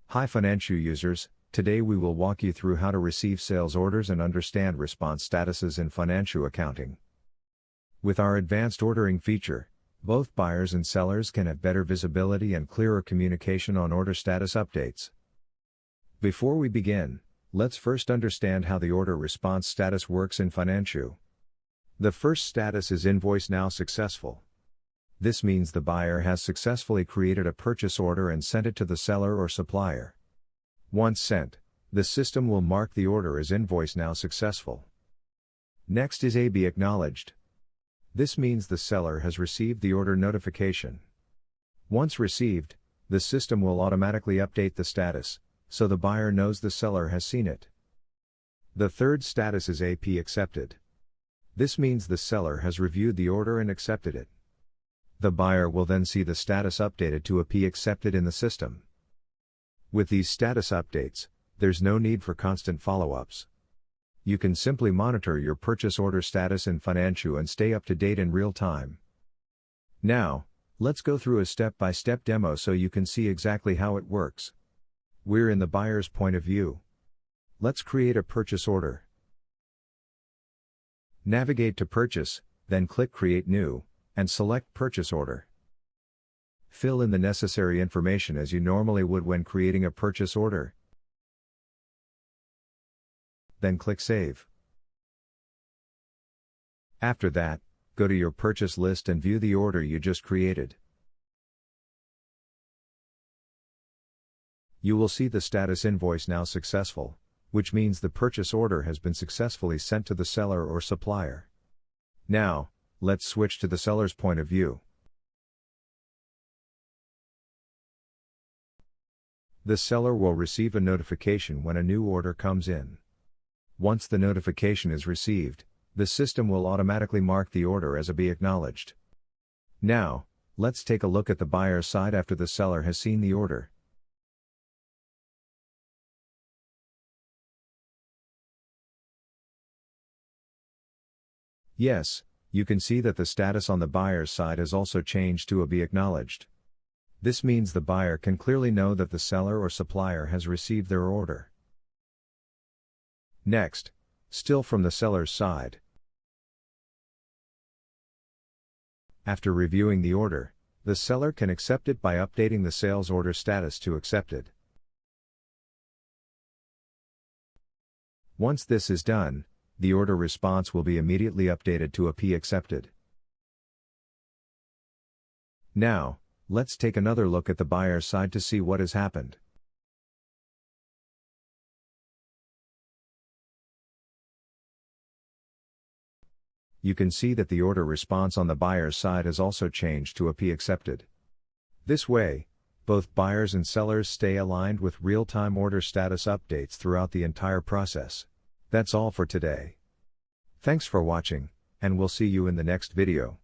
Hi Financio users, today we will walk you through how to receive sales orders and understand response statuses in financial accounting. With our advanced ordering feature, both buyers and sellers can have better visibility and clearer communication on order status updates. Before we begin, let's first understand how the order response status works in Financio. The first status is Invoice Now Successful. This means the buyer has successfully created a purchase order and sent it to the seller or supplier. Once sent, the system will mark the order as Invoice Now Successful. Next is AB Acknowledged. This means the seller has received the order notification. Once received, the system will automatically update the status, so the buyer knows the seller has seen it. The third status is AP Accepted. This means the seller has reviewed the order and accepted it. The buyer will then see the status updated to AP Accepted in the system. With these status updates, there's no need for constant follow-ups. You can simply monitor your purchase order status in Financio and stay up to date in real time. Now, let's go through a step-by-step demo so you can see exactly how it works. We're in the buyer's point of view. Let's create a purchase order. Navigate to Purchase, then click Create New, and select Purchase Order. Fill in the necessary information as you normally would when creating a purchase order. Then click Save. After that, go to your purchase list and view the order you just created. You will see the status Invoice Now Successful, which means the purchase order has been successfully sent to the seller or supplier. Now, let's switch to the seller's point of view. The seller will receive a notification when a new order comes in. Once the notification is received, the system will automatically mark the order as AB Acknowledged. Now, let's take a look at the buyer's side after the seller has seen the order. Yes, you can see that the status on the buyer's side has also changed to AB Acknowledged. This means the buyer can clearly know that the seller or supplier has received their order. Next, still from the seller's side. After reviewing the order, the seller can accept it by updating the sales order status to Accepted. Once this is done, the order response will be immediately updated to AP Accepted. Now, let's take another look at the buyer's side to see what has happened. You can see that the order response on the buyer's side has also changed to AP Accepted. This way, both buyers and sellers stay aligned with real-time order status updates throughout the entire process. That's all for today. Thanks for watching, and we'll see you in the next video.